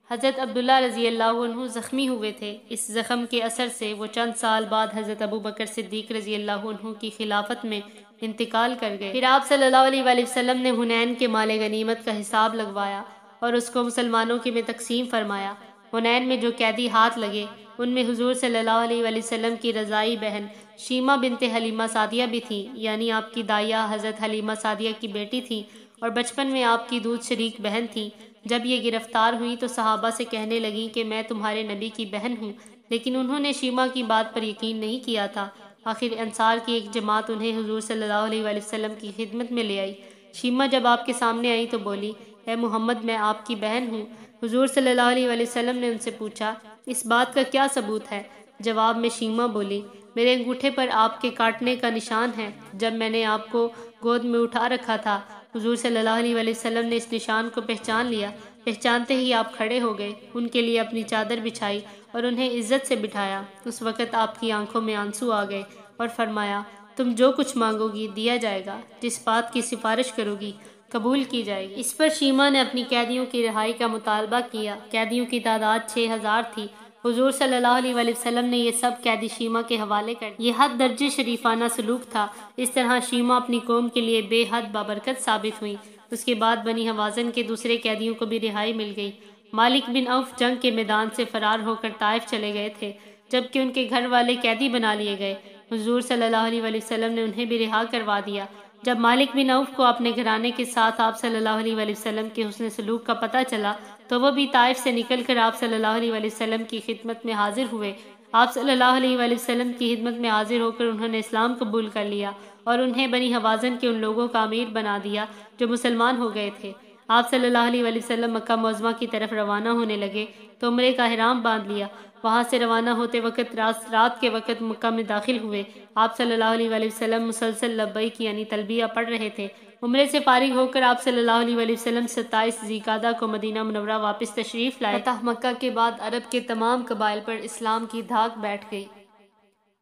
A: حضرت عبداللہ رضی اللہ عنہ زخمی ہوئے تھے۔ اس زخم کے اثر سے وہ چند سال بعد حضرت ابو بکر صدیق رضی اللہ عنہ کی خلافت میں انتقال کر گئے۔ پھر آپ صلی اللہ علیہ وآلہ وسلم نے حنین کے مال غنیمت کا حساب لگوایا اور اس کو مسلمانوں کے میں تقسیم فرمایا۔ حنین میں جو قیدی ہاتھ لگے ان میں حضور صلی اللہ علیہ وآلہ وسلم کی رضائی بہن شیمہ بنت حلیمہ سعدیہ بھی تھیں، یعنی آپ کی دائیہ حضرت حلیمہ سعدیہ کی بیٹی تھیں اور بچپن میں آپ کی دودھ شریک بہن تھیں۔ جب یہ گرفتار ہوئی تو صحابہ سے کہنے لگیں کہ میں تمہارے نبی کی بہن ہوں، لیکن انہوں نے شیمہ کی بات پر یقین نہیں کیا تھا۔ آخر انصار کی ایک جماعت انہیں حضور صلی اللہ علیہ وآلہ وسلم کی خدمت میں لے آئی۔ شیمہ جب آپ کے سامنے آئی تو بولی، اے محمد میں آپ کی بہن ہوں۔ حضور صلی اللہ علیہ وآلہ وسلم نے ان سے پوچھا، اس بات کا کیا ثبوت ہے؟ جواب میں شیمہ بولی، میرے انگوٹھے پر آپ کے کاٹنے کا نشان ہے، جب میں نے آپ کو گود میں اٹھا رکھا تھا۔ حضور صلی اللہ علیہ وآلہ وسلم نے اس نشان کو پہچان لیا۔ پہچانتے ہی آپ کھڑے ہو گئے، ان کے لیے اپنی چادر بچھائی اور انہیں عزت سے بٹھایا۔ اس وقت آپ کی آنکھوں میں آنسو آ گئے اور فرمایا، تم جو کچھ مانگو گی دیا جائے گا، جس بات کی سفارش کرو گی قبول کی جائے گی۔ اس پر شیمہ نے اپنی قیدیوں کی رہائی کا مطالبہ کیا۔ قیدیوں کی تعداد 6000 تھی۔ حضور صلی اللہ علیہ وآلہ وسلم نے یہ سب قیدی شیمہ کے حوالے کر دیا۔ یہ حد درجے شریفانہ سلوک تھا۔ اس طرح شیمہ اپنی قوم کے لیے بے حد بابرکت ثابت ہوئی۔ اس کے بعد بنی حوازن کے دوسرے قیدیوں کو بھی رہائی مل گئی۔ مالک بن عوف جنگ کے میدان سے فرار ہو کر طائف چلے گئے تھے، جبکہ ان کے گھر والے قیدی بنا لیے گئے۔ حضور صلی اللہ علیہ وآلہ وسلم نے انہیں بھی رہا کروا دیا۔ جب مالک بن عوف کو اپنے گھرانے کے ساتھ آپ صلی اللہ علیہ وآلہ وسلم کے حسن سلوک کا پتہ چلا تو وہ بھی طائف سے نکل کر آپ صلی اللہ علیہ وآلہ وسلم کی خدمت میں حاضر ہوئے۔ آپ صلی اللہ علیہ وآلہ وسلم کی خدمت میں حاضر ہو کر انہوں نے اسلام قبول کر لیا اور انہیں بنی حوازن کے ان لوگوں کا امیر بنا دیا جو مسلمان ہو گئے تھے۔ آپ صلی اللہ علیہ وآلہ وسلم مکہ معظمہ کی طرف روانہ ہونے لگے تو عمرے کا احرام باندھ لیا۔ وہاں سے روانہ ہوتے وقت رات کے وقت مکہ میں داخل ہوئے۔ آپ صلی اللہ علیہ وآلہ وسلم مسلسل لبیک یعنی تلبیہ پڑھ رہے تھے۔ عمرے سے فارغ ہو کر آپ صلی اللہ علیہ وآلہ وسلم 27 ذی القعدہ کو مدینہ منورہ واپس تشریف لائے۔ فتح مکہ کے بعد عرب کے تمام قبائل پر اسلام کی دھاک بیٹھ گئی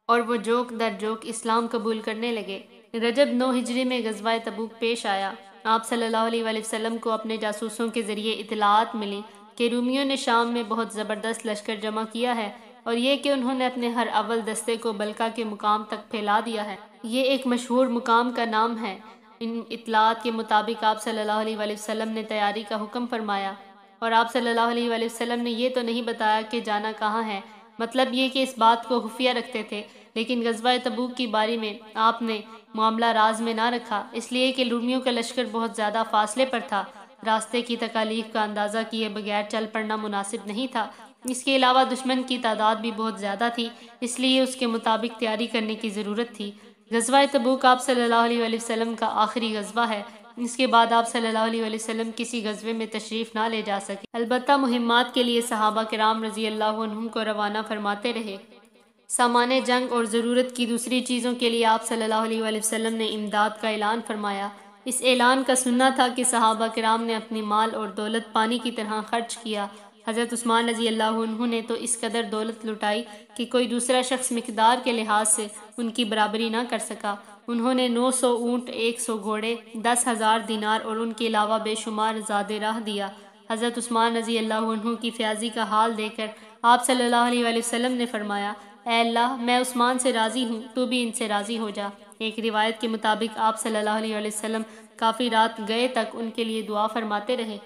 A: اور وہ جوک در جوک اسلام قبول کرنے لگے۔ رجب 9 ہجری میں غزوہ تبوک پیش آیا۔ آپ صلی اللہ علیہ وآلہ وسلم کو اپنے جاسوسوں کے ذریعے اطلاعات ملی کہ رومیوں نے شام میں بہت زبردست لشکر جمع کیا ہے، اور یہ کہ انہوں نے اپنے ہر اول دستے کو بلقا کے مقام تک پھیلا دیا ہے۔ یہ ایک مشہور مقام کا نام ہے۔ ان اطلاعات کے مطابق آپ صلی اللہ علیہ وآلہ وسلم نے تیاری کا حکم فرمایا، اور آپ صلی اللہ علیہ وآلہ وسلم نے یہ تو نہیں بتایا کہ جانا کہاں ہے، مطلب یہ کہ اس بات کو خفیہ رکھتے تھے، لیکن غزوہ تبوک کی باری میں آپ نے معاملہ راز میں نہ رکھا، اس لیے کہ رومیوں کا لشکر بہت زیادہ فاصلے پر تھا۔ راستے کی تکالیف کا اندازہ کیے بغیر چل پڑنا مناسب نہیں تھا۔ اس کے علاوہ دشمن کی تعداد بھی بہت زیادہ تھی، اس لیے اس کے مطابق تیاری کرنے کی ضرورت تھی۔ غزوہ تبوک آپ صلی اللہ علیہ وآلہ وسلم کا آخری غزوہ ہے۔ اس کے بعد آپ صلی اللہ علیہ وآلہ وسلم کسی غزوے میں تشریف نہ لے جا سکے، البتہ مہمات کے لیے صحابہ کرام رضی اللہ عنہم کو روانہ فرماتے رہے۔ سامان جنگ اور ضرورت کی دوسری چیزوں کے لیے آپ صلی اللہ علیہ وآلہ وسلم نے امداد کا اعلان فرمایا۔ اس اعلان کا سننا تھا کہ صحابہ کرام نے اپنی مال اور دولت پانی کی طرح خرچ کیا۔ حضرت عثمان رضی اللہ عنہ نے تو اس قدر دولت لٹائی کہ کوئی دوسرا شخص مقدار کے لحاظ سے ان کی برابری نہ کر سکا۔ انہوں نے 900 اونٹ، 100 گھوڑے، 10,000 دینار اور ان کے علاوہ بے شمار زاد راہ دیا۔ حضرت عثمان رضی اللہ عنہ کی فیاضی کا حال دیکھ کر آپ صلی اللہ علیہ وآلہ وسلم نے فرمایا، اے اللہ، میں عثمان سے راضی ہوں، تو بھی ان سے راضی ہو جا۔ ایک روایت کے مطابق آپ صلی اللہ علیہ وآلہ وسلم کافی رات گئے تک ان کے لیے دعا فرماتے رہے۔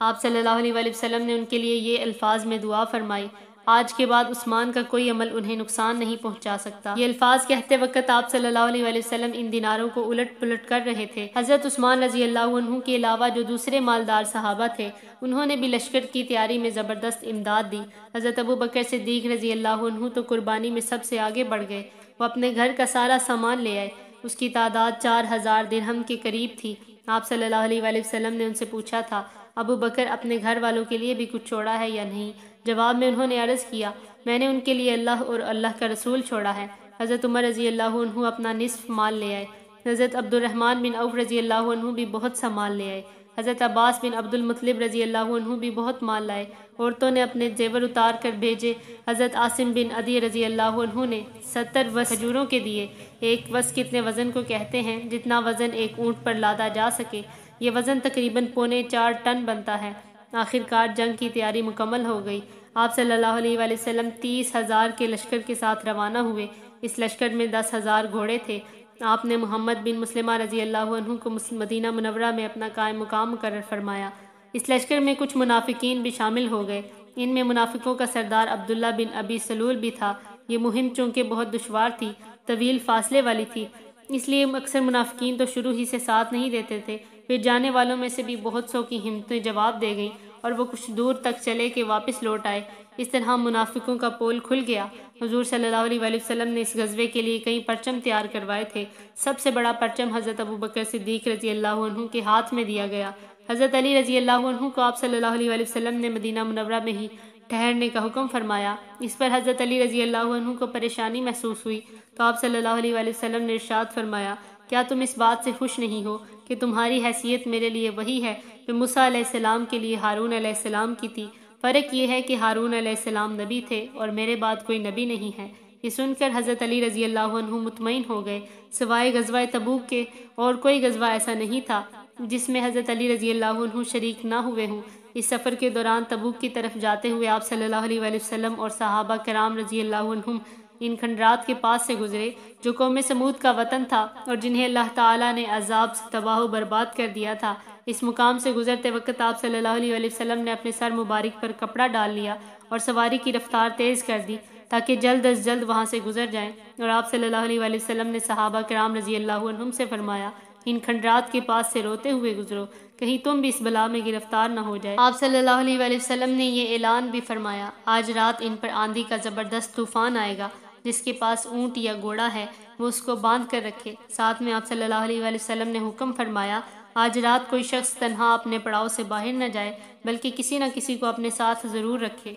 A: آپ صلی اللہ علیہ وآلہ وسلم نے ان کے لیے یہ الفاظ میں دعا فرمائی، آج کے بعد عثمان کا کوئی عمل انہیں نقصان نہیں پہنچا سکتا۔ یہ الفاظ کہتے وقت آپ صلی اللہ علیہ وآلہ وسلم ان دیناروں کو الٹ پلٹ کر رہے تھے۔ حضرت عثمان رضی اللہ عنہ کے علاوہ جو دوسرے مالدار صحابہ تھے انہوں نے بھی لشکر کی تیاری میں زبردست امداد دی۔ حضرت ابو بکر صدیق رضی اللہ عنہ تو قربانی میں سب سے آگے بڑھ گئے۔ وہ اپنے گھر کا سارا سامان لے آئے۔ اس کی تعداد 4000 درہم کے قریب تھی۔ آپ صلی اللہ علیہ وآلہ وسلم نے ان سے پوچھا تھا، ابو بکر اپنے گھر والوں کے لیے بھی کچھ چھوڑا ہے یا نہیں؟ جواب میں انہوں نے عرض کیا، میں نے ان کے لیے اللہ اور اللہ کا رسول چھوڑا ہے۔ حضرت عمر رضی اللہ عنہ اپنا نصف مال لے آئے۔ حضرت عبد الرحمن بن عوف رضی اللہ عنہ بھی بہت سا مال لے آئے۔ حضرت عباس بن عبد المطلب رضی اللہ عنہ بھی بہت مال لائے۔ عورتوں نے اپنے زیور اتار کر بھیجے۔ حضرت عاصم بن عدی رضی اللہ عنہ نے 70 وس کھجوروں کے دیے۔ ایک وس کتنے وزن کو کہتے ہیں؟ جتنا وزن ایک اونٹ پر لادا جا سکے۔ یہ وزن تقریباً 4.25 ٹن بنتا ہے۔ آخر کار جنگ کی تیاری مکمل ہو گئی۔ آپ صلی اللہ علیہ وآلہ وسلم 30,000 کے لشکر کے ساتھ روانہ ہوئے۔ اس لشکر میں 10,000 گھوڑے تھے۔ آپ نے محمد بن مسلمہ رضی اللہ عنہ کو مدینہ منورہ میں اپنا قائم مقام مقرر فرمایا۔ اس لشکر میں کچھ منافقین بھی شامل ہو گئے۔ ان میں منافقوں کا سردار عبداللہ بن ابی سلول بھی تھا۔ یہ مہم چونکہ بہت دشوار تھی، طویل فاصلے والی تھی، اس لیے اکثر منافقین تو شروع ہی سے ساتھ نہیں دیتے تھے۔ پھر جانے والوں میں سے بھی بہت سو کی ہمتیں جواب دے گئیں اور وہ کچھ دور تک چلے کہ واپس لوٹ آئے۔ اس طرح منافقوں کا پول کھل گیا۔ حضور صلی اللہ علیہ وآلہ وسلم نے اس غزوے کے لیے کئی پرچم تیار کروائے تھے۔ سب سے بڑا پرچم حضرت ابوبکر صدیق رضی اللہ عنہ کے ہاتھ میں دیا گیا۔ حضرت علی رضی اللہ عنہ کو آپ صلی اللہ علیہ وآلہ وسلم نے مدینہ منورہ میں ہی ٹھہرنے کا حکم فرمایا۔ اس پر حضرت علی رضی اللہ عنہ کو پریشانی محسوس ہوئی تو آپ صلی اللہ علیہ وآلہ وسلم نے ارشاد فرمایا، کیا تم اس بات سے خوش نہیں ہو کہ تمہاری حیثیت میرے لیے وہی ہے جو موسیٰ علیہ السلام کے لیے ہارون علیہ السلام کی تھی؟ فرق یہ ہے کہ ہارون علیہ السلام نبی تھے اور میرے بعد کوئی نبی نہیں ہے۔ یہ سن کر حضرت علی رضی اللہ عنہ مطمئن ہو گئے۔ سوائے غزوہ تبوک کے اور کوئی غزوہ ایسا نہیں تھا جس میں حضرت علی رضی اللہ عنہ شریک نہ ہوئے ہوں۔ اس سفر کے دوران تبوک کی طرف جاتے ہوئے آپ صلی اللہ علیہ وآلہ وسلم اور صحابہ کرام رضی اللہ عنہم ان کھنڈرات کے پاس سے گزرے جو قوم سمود کا وطن تھا اور جنہیں اللہ تعالیٰ نے عذاب سے تباہ و برباد کر دیا تھا۔ اس مقام سے گزرتے وقت آپ صلی اللہ علیہ وآلہ وسلم نے اپنے سر مبارک پر کپڑا ڈال لیا اور سواری کی رفتار تیز کر دی تاکہ جلد از جلد وہاں سے گزر جائیں، اور آپ صلی اللہ علیہ وآلہ وسلم نے صحابہ کرام رضی اللہ عنہم سے فرمایا، ان کھنڈرات کے پاس سے روتے ہوئے گزرو، کہیں تم بھی اس بلا میں گرفتار نہ ہو جائے۔ آپ صلی اللہ علیہ وآلہ وسلم نے یہ اعلان بھی فرمایا، آج رات ان پر آندھی کا زبردست طوفان آئے گا، جس کے پاس اونٹ یا گھوڑا ہے وہ اس کو باندھ کر رکھے۔ ساتھ میں آپ صلی اللہ علیہ وآلہ وسلم نے حکم فرمایا، آج رات کوئی شخص تنہا اپنے پڑاؤ سے باہر نہ جائے بلکہ کسی نہ کسی کو اپنے ساتھ ضرور رکھے۔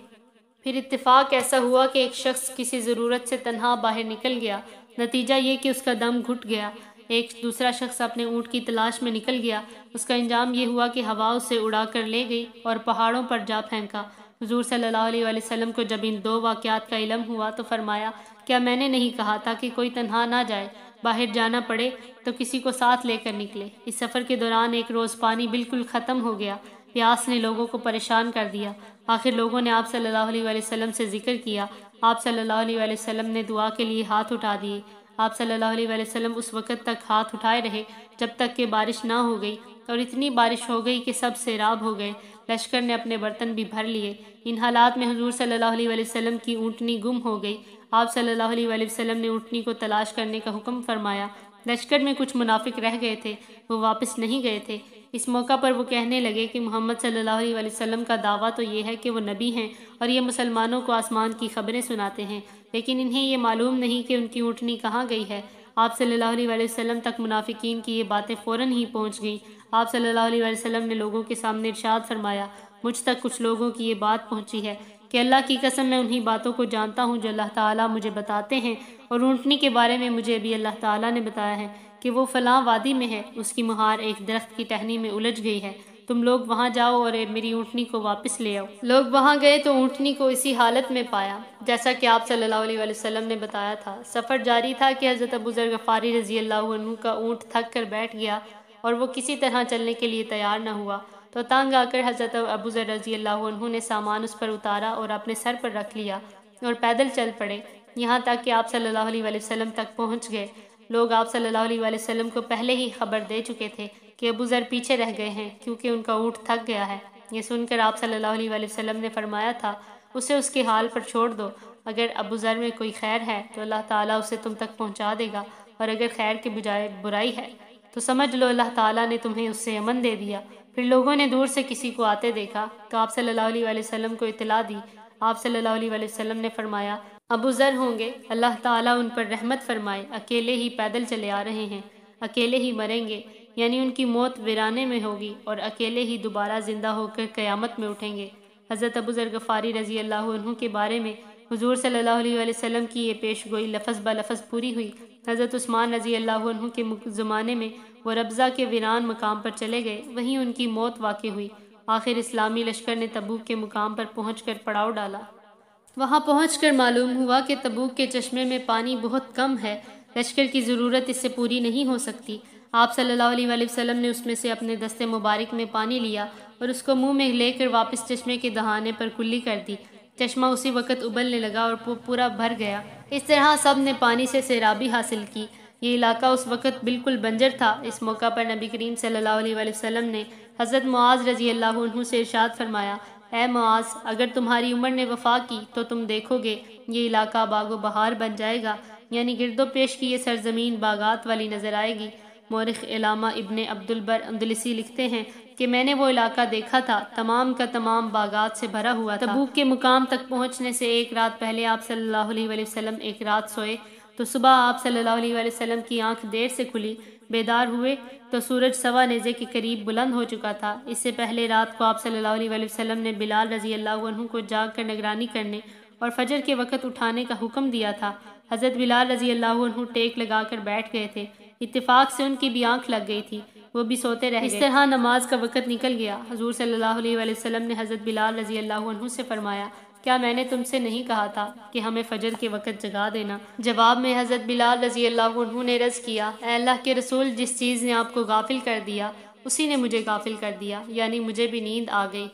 A: پھر اتفاق ایسا ہوا کہ ایک شخص کسی ضرورت سے تنہا باہر نکل گیا، نتیجہ یہ کہ اس کا دم گھٹ گیا۔ ایک دوسرا شخص اپنے اونٹ کی تلاش میں نکل گیا، اس کا انجام یہ ہوا کہ ہوا اسے اڑا کر لے گئی اور پہاڑوں پر جا پھینکا۔ حضور صلی اللہ علیہ وآلہ وسلم کو جب ان دو واقعات کا علم ہوا تو فرمایا، کیا میں نے نہیں کہا تھا کہ کوئی تنہا نہ جائے، باہر جانا پڑے تو کسی کو ساتھ لے کر نکلے۔ اس سفر کے دوران ایک روز پانی بالکل ختم ہو گیا، پیاس نے لوگوں کو پریشان کر دیا۔ آخر لوگوں نے آپ صلی اللہ علیہ وآلہ وسلم سے ذکر کیا۔ آپ صلی اللہ علیہ وآلہ وسلم نے دعا کے لیے ہاتھ اٹھا دیے۔ آپ صلی اللہ علیہ وآلہ وسلم اس وقت تک ہاتھ اٹھائے رہے جب تک کہ بارش نہ ہو گئی، اور اتنی بارش ہو گئی کہ سب سیراب ہو گئے۔ لشکر نے اپنے برتن بھی بھر لیے۔ ان حالات میں حضور صلی اللہ علیہ وآلہ وسلم کی اونٹنی گم ہو گئی۔ آپ صلی اللہ علیہ وآلہ وسلم نے اونٹنی کو تلاش کرنے کا حکم فرمایا۔ لشکر میں کچھ منافق رہ گئے تھے، وہ واپس نہیں گئے تھے۔ اس موقع پر وہ کہنے لگے کہ محمد صلی اللہ علیہ وآلہ وسلم کا دعویٰ تو یہ ہے کہ وہ نبی ہیں اور یہ مسلمانوں کو آسمان کی خبریں سناتے ہیں، لیکن انہیں یہ معلوم نہیں کہ ان کی اونٹنی کہاں گئی ہے۔ آپ صلی اللہ علیہ وآلہ وسلم تک منافقین کی یہ باتیں فوراً ہی پہنچ گئیں۔ آپ صلی اللہ علیہ وآلہ وسلم نے لوگوں کے سامنے ارشاد فرمایا، مجھ تک کچھ لوگوں کی یہ بات پہنچی ہے کہ اللہ کی قسم میں انہی باتوں کو جانتا ہوں جو اللہ تعالیٰ مجھے بتاتے ہیں، اور اونٹنی کے بارے میں مجھے بھی اللہ تعالیٰ نے بتایا ہے کہ وہ فلاں وادی میں ہے، اس کی مہار ایک درخت کی ٹہنی میں الجھ گئی ہے، تم لوگ وہاں جاؤ اور میری اونٹنی کو واپس لے آؤ۔ لوگ وہاں گئے تو اونٹنی کو اسی حالت میں پایا جیسا کہ آپ صلی اللہ علیہ وآلہ وسلم نے بتایا تھا۔ سفر جاری تھا کہ حضرت ابو ذر غفاری رضی اللہ عنہ کا اونٹ تھک کر بیٹھ گیا اور وہ کسی طرح چلنے کے لیے تیار نہ ہوا، تو تنگ آ کر حضرت ابو ذر رضی اللہ عنہ نے سامان اس پر اتارا اور اپنے سر پر رکھ لیا اور پیدل چل پڑے، یہاں تک کہ آپ صلی اللہ علیہ وآلہ وسلم تک پہنچ گئے۔ لوگ آپ صلی اللہ علیہ وآلہ وسلم کو پہلے ہی خبر دے چکے تھے کہ ابو ذر پیچھے رہ گئے ہیں کیونکہ ان کا اونٹ تھک گیا ہے۔ یہ سن کر آپ صلی اللہ علیہ وآلہ وسلم نے فرمایا تھا، اسے اس کے حال پر چھوڑ دو، اگر ابو ذر میں کوئی خیر ہے تو اللہ تعالیٰ اسے تم تک پہنچا دے گا، اور اگر خیر کے بجائے برائی ہے تو سمجھ لو اللہ تعالیٰ نے تمہیں اس سے امن دے دیا۔ پھر لوگوں نے دور سے کسی کو آتے دیکھا تو آپ صلی اللہ علیہ وآلہ وسلم کو اطلاع دی۔ آپ صلی اللہ علیہ وآلہ وسلم نے فرمایا، ابو ذر ہوں گے، اللہ تعالیٰ ان پر رحمت فرمائے، اکیلے ہی پیدل چلے آ رہے ہیں، اکیلے ہی مریں گے، یعنی ان کی موت ویرانے میں ہوگی اور اکیلے ہی دوبارہ زندہ ہو کر قیامت میں اٹھیں گے۔ حضرت ابو ذر غفاری رضی اللہ عنہ کے بارے میں حضور صلی اللہ علیہ وآلہ وسلم کی یہ پیش گوئی لفظ بہ لفظ پوری ہوئی۔ حضرت عثمان رضی اللہ عنہ کے زمانے میں وہ ربضہ کے ویران مقام پر چلے گئے، وہیں ان کی موت واقع ہوئی۔ آخر اسلامی لشکر نے تبوک کے مقام پر پہنچ کر پڑاؤ ڈالا۔ وہاں پہنچ کر معلوم ہوا کہ تبوک کے چشمے میں پانی بہت کم ہے، لشکر کی ضرورت اس سے پوری نہیں ہو سکتی۔ آپ صلی اللہ علیہ وآلہ وسلم نے اس میں سے اپنے دست مبارک میں پانی لیا اور اس کو منہ میں لے کر واپس چشمے کے دہانے پر کلی کر دی۔ چشمہ اسی وقت ابلنے لگا اور پورا بھر گیا۔ اس طرح سب نے پانی سے سیرابی حاصل کی۔ یہ علاقہ اس وقت بالکل بنجر تھا۔ اس موقع پر نبی کریم صلی اللہ علیہ وآلہ وسلم نے حضرت معاذ رضی اللہ عنہ سے ارشاد فرمایا، اے معاذ، اگر تمہاری عمر نے وفا کی تو تم دیکھو گے یہ علاقہ باغ و بہار بن جائے گا، یعنی گرد و پیش کی یہ سرزمین باغات والی نظر آئے گی۔ مورخ علامہ ابن عبدالبر اندلسی لکھتے ہیں کہ میں نے وہ علاقہ دیکھا تھا، تمام کا تمام باغات سے بھرا ہوا تھا۔ تبوک کے مقام تک پہنچنے سے ایک رات پہلے آپ صلی اللہ علیہ وآلہ وسلم ایک رات سوئے تو صبح آپ صلی اللہ علیہ وآلہ وسلم کی آنکھ دیر سے کھلی۔ بیدار ہوئے تو سورج سوا نیزے کے قریب بلند ہو چکا تھا۔ اس سے پہلے رات کو آپ صلی اللہ علیہ وآلہ وسلم نے بلال رضی اللہ عنہ کو جاگ کر نگرانی کرنے اور فجر کے وقت اٹھانے کا حکم دیا تھا۔ حضرت بلال رضی اللہ عنہ ٹیک لگا کر بیٹھ گئے تھے، اتفاق سے ان کی بھی آنکھ لگ گئی تھی، وہ بھی سوتے رہ گئے۔ اس طرح نماز کا وقت نکل گیا۔ حضور صلی اللہ علیہ وآلہ وسلم نے حضرت بلال رضی اللہ عنہ سے فرمایا، کیا میں نے تم سے نہیں کہا تھا کہ ہمیں فجر کے وقت جگا دینا؟ جواب میں حضرت بلال رضی اللہ عنہ نے عرض کیا، اے اللہ کے رسول، جس چیز نے آپ کو غافل کر دیا اسی نے مجھے غافل کر دیا، یعنی مجھے بھی نیند آ گئی۔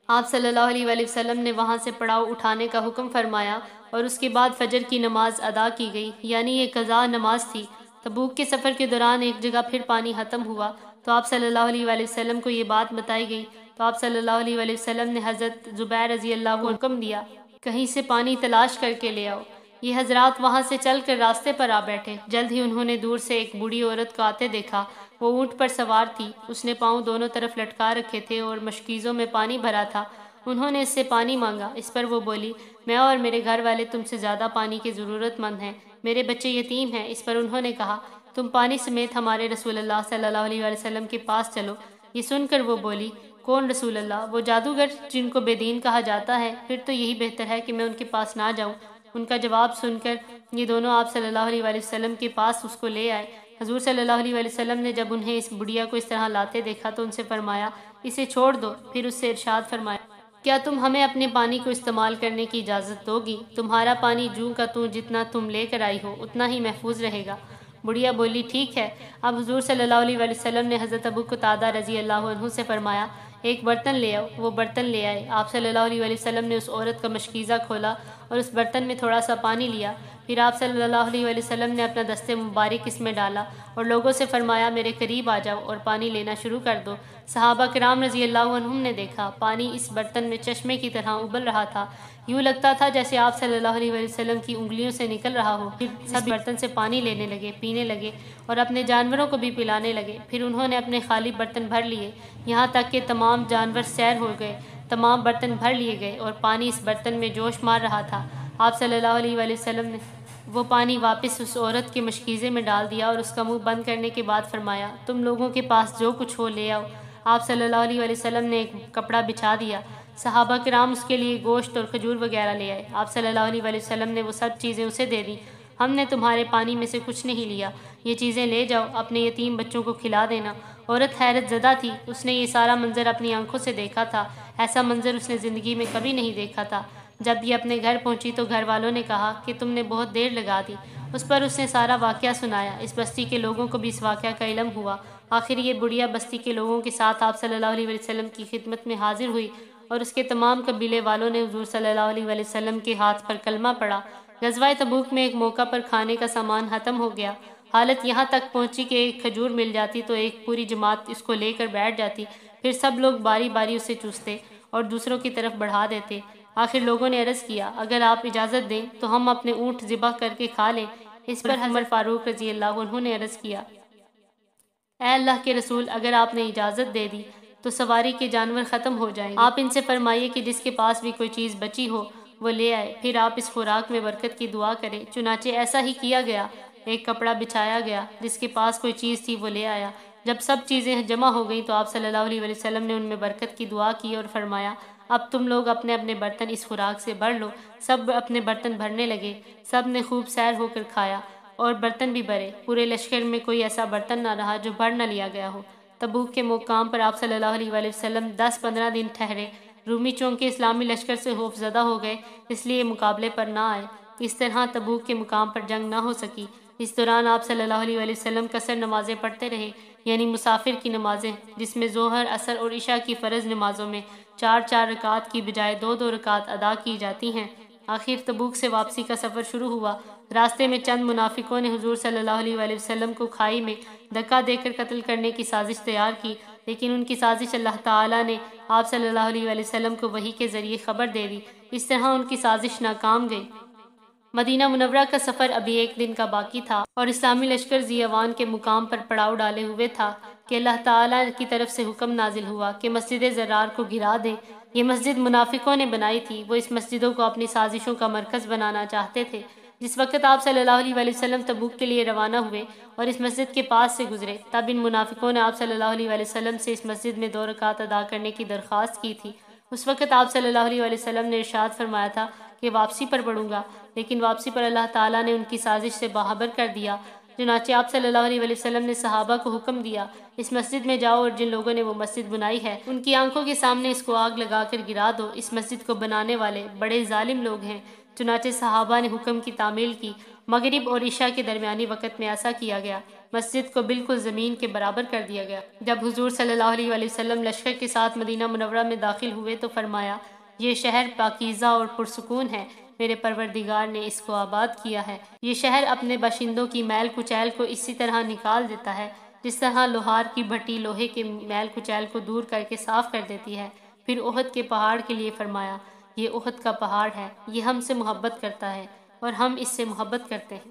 A: آپ صلی اللہ علیہ وآلہ وسلم نے وہاں سے پڑاؤ اٹھانے کا حکم فرمایا اور اس کے بعد فجر کی نماز ادا کی گئی، یعنی یہ قضا نماز تھی۔ تبوک کے سفر کے دوران ایک جگہ پھر پانی ختم ہوا تو آپ صلی اللہ علیہ وآلہ وسلم کو یہ بات بتائی گئی تو آپ صلی اللہ علیہ وآلہ وسلم نے حضرت زبیر رضی اللہ کو حکم دیا، کہیں سے پانی تلاش کر کے لے آؤ۔ یہ حضرات وہاں سے چل کر راستے پر آ بیٹھے۔ جلد ہی انہوں نے دور سے ایک بوڑھی عورت کو آتے دیکھا۔ وہ اونٹ پر سوار تھی، اس نے پاؤں دونوں طرف لٹکا رکھے تھے اور مشکیزوں میں پانی بھرا تھا۔ انہوں نے اس سے پانی مانگا، اس پر وہ بولی، میں اور میرے گھر والے تم سے زیادہ پانی کے ضرورت مند ہیں، میرے بچے یتیم ہیں۔ اس پر انہوں نے کہا، تم پانی سمیت ہمارے رسول اللہ صلی اللہ علیہ وآلہ وسلم کے پاس چلو۔ یہ سن کر وہ بولی، کون رسول اللہ؟ وہ جادوگر جن کو بے دین کہا جاتا ہے؟ پھر تو یہی بہتر ہے کہ میں ان کے پاس نہ جاؤں۔ ان کا جواب سن کر یہ دونوں آپ صلی اللہ علیہ وآلہ وسلم کے پاس اس کو لے آئے۔ حضور صلی اللہ علیہ وآلہ وسلم نے جب انہیں اس بڑھیا کو اس طرح لاتے دیکھا تو ان سے فرمایا، اسے چھوڑ دو۔ پھر اس سے ارشاد فرمایا، کیا تم ہمیں اپنے پانی کو استعمال کرنے کی اجازت دو گی؟ تمہارا پانی جوں کا توں جتنا تم لے کر آئی ہو اتنا ہی محفوظ رہے گا۔ بڑھیا بولی، ٹھیک ہے۔ اب حضور صلی اللہ علیہ وآلہ وسلم نے حضرت ابو قتادہ رضی اللہ عنہ سے فرمایا، ایک برتن لے آؤ۔ وہ برتن لے آئے۔ آپ صلی اللہ علیہ وآلہ وسلم نے اس عورت کا مشکیزہ کھولا اور اس برتن میں تھوڑا سا پانی لیا۔ پھر آپ صلی اللہ علیہ وآلہ وسلم نے اپنا دست مبارک اس میں ڈالا اور لوگوں سے فرمایا، میرے قریب آ جاؤ اور پانی لینا شروع کر دو۔ صحابہ کرام رضی اللہ عنہم نے دیکھا پانی اس برتن میں چشمے کی طرح ابل رہا تھا، یوں لگتا تھا جیسے آپ صلی اللہ علیہ وآلہ وسلم کی انگلیوں سے نکل رہا ہو۔ پھر سب برتن سے پانی لینے لگے، پینے لگے اور اپنے جانوروں کو بھی پلانے لگے۔ پھر انہوں نے اپنے خالی برتن بھر لیے، یہاں تک کہ تمام جانور سیر ہو گئے۔ تمام برتن بھر لیے گئے اور پانی اس برتن میں جوش مار رہا تھا۔ آپ صلی اللہ علیہ وآلہ وسلم نے وہ پانی واپس اس عورت کے مشکیزے میں ڈال دیا اور اس کا منہ بند کرنے کے بعد فرمایا، تم لوگوں کے پاس جو کچھ ہو لے آؤ۔ آپ صلی اللہ علیہ وآلہ وسلم نے ایک کپڑا بچھا دیا۔ صحابہ کرام اس کے لیے گوشت اور کھجور وغیرہ لے آئے۔ آپ صلی اللہ علیہ وآلہ وسلم نے وہ سب چیزیں اسے دے دیں۔ ہم نے تمہارے پانی میں سے کچھ نہیں لیا، یہ چیزیں لے جاؤ، اپنے یتیم بچوں کو کھلا دینا۔ عورت حیرت زدہ تھی، اس نے یہ سارا منظر اپنی آنکھوں سے دیکھا تھا، ایسا منظر اس نے زندگی میں کبھی نہیں دیکھا تھا۔ جب یہ اپنے گھر پہنچی تو گھر والوں نے کہا کہ تم نے بہت دیر لگا دی۔ اس پر اس نے سارا واقعہ سنایا۔ اس بستی کے لوگوں کو بھی اس واقعہ کا علم ہوا۔ آخر یہ بڑھیا بستی کے لوگوں کے ساتھ آپ صلی اللہ علیہ وسلم کی خدمت میں حاضر ہوئی اور اس کے تمام قبیلے والوں نے حضور صلی اللہ علیہ وسلم کے ہاتھ پر کلمہ پڑھا۔ غزوہ تبوک میں ایک موقع پر کھانے کا سامان ختم ہو گیا۔ حالت یہاں تک پہنچی کہ ایک کھجور مل جاتی تو ایک پوری جماعت اس کو لے کر بیٹھ جاتی، پھر سب لوگ باری باری اسے چوستے اور دوسروں کی طرف بڑھا دیتے۔ آخر لوگوں نے عرض کیا، اگر آپ اجازت دیں تو ہم اپنے اونٹ ذبح کر کے کھا لیں۔ اس پر حضرت فاروق رضی اللہ عنہ نے عرض کیا، اے اللہ کے رسول، اگر آپ نے اجازت دے دی تو سواری کے جانور ختم ہو جائیں گے۔ آپ ان سے فرمائیے کہ جس کے پاس بھی کوئی چیز بچی ہو وہ لے آئے، پھر آپ اس خوراک میں برکت کی دعا کریں۔ چنانچہ ایسا ہی کیا گیا۔ ایک کپڑا بچھایا گیا، جس کے پاس کوئی چیز تھی وہ لے آیا۔ جب سب چیزیں جمع ہو گئیں تو آپ صلی اللہ علیہ وسلم نے ان میں برکت کی دعا کی اور فرمایا، اب تم لوگ اپنے اپنے برتن اس خوراک سے بھر لو۔ سب اپنے برتن بھرنے لگے، سب نے خوب سیر ہو کر کھایا۔ اور برتن بھی بھرے۔ پورے لشکر میں کوئی ایسا برتن نہ رہا جو بھر نہ لیا گیا ہو۔ تبوک کے مقام پر آپ صلی اللہ علیہ وآلہ وسلم 10-15 دن ٹھہرے۔ رومی چونکہ اسلامی لشکر سے خوف زدہ ہو گئے، اس لیے مقابلے پر نہ آئے۔ اس طرح تبوک کے مقام پر جنگ نہ ہو سکی۔ اس دوران آپ صلی اللہ علیہ وآلہ وسلم قصر نمازیں پڑھتے رہے، یعنی مسافر کی نمازیں، جس میں ظہر، عصر اور عشاء کی فرض نمازوں میں 4 رکعت کی بجائے 2 رکعت ادا کی جاتی ہیں۔ آخر تبوک سے واپسی کا سفر شروع ہوا۔ راستے میں چند منافقوں نے حضور صلی اللہ علیہ وآلہ وسلم کو کھائی میں دھکا دے کر قتل کرنے کی سازش تیار کی، لیکن ان کی سازش اللہ تعالیٰ نے آپ صلی اللہ علیہ وآلہ وسلم کو وحی کے ذریعے خبر دے دی۔ اس طرح ان کی سازش ناکام گئی۔ مدینہ منورہ کا سفر ابھی 1 دن کا باقی تھا اور اسلامی لشکر ذیوان کے مقام پر پڑاؤ ڈالے ہوئے تھا کہ اللہ تعالیٰ کی طرف سے حکم نازل ہوا کہ مسجد زرار کو گرا دیں۔ یہ مسجد منافقوں نے بنائی تھی۔ وہ اس مسجدوں کو اپنی سازشوں کا مرکز بنانا چاہتے تھے۔ جس وقت آپ صلی اللہ علیہ وآلہ وسلم تبوک کے لیے روانہ ہوئے اور اس مسجد کے پاس سے گزرے، تب ان منافقوں نے آپ صلی اللہ علیہ وآلہ وسلم سے اس مسجد میں 2 رکعت ادا کرنے کی درخواست کی تھی۔ اس وقت آپ صلی اللہ علیہ وآلہ وسلم نے ارشاد فرمایا تھا کہ واپسی پر پڑھوں گا، لیکن واپسی پر اللہ تعالیٰ نے ان کی سازش سے باخبر کر دیا۔ چنانچہ آپ صلی اللہ علیہ وآلہ وسلم نے صحابہ کو حکم دیا، اس مسجد میں جاؤ اور جن لوگوں نے وہ مسجد بنائی ہے ان کی آنکھوں کے سامنے اس کو آگ لگا کر گرا دو۔ اس مسجد کو بنانے والے بڑے ظالم لوگ ہیں۔ چنانچہ صحابہ نے حکم کی تعمیل کی۔ مغرب اور عشاء کے درمیانی وقت میں ایسا کیا گیا۔ مسجد کو بالکل زمین کے برابر کر دیا گیا۔ جب حضور صلی اللہ علیہ وآلہ وسلم لشکر کے ساتھ مدینہ منورہ میں داخل ہوئے تو فرمایا، یہ شہر پاکیزہ اور پرسکون ہے، میرے پروردگار نے اس کو آباد کیا ہے۔ یہ شہر اپنے باشندوں کی میل کچیل کو اسی طرح نکال دیتا ہے جس طرح لوہار کی بھٹی لوہے کے میل کچیل کو دور کر کے صاف کر دیتی ہے۔ پھر احد کے پہاڑ کے لیے فرمایا، یہ احد کا پہاڑ ہے، یہ ہم سے محبت کرتا ہے اور ہم اس سے محبت کرتے ہیں۔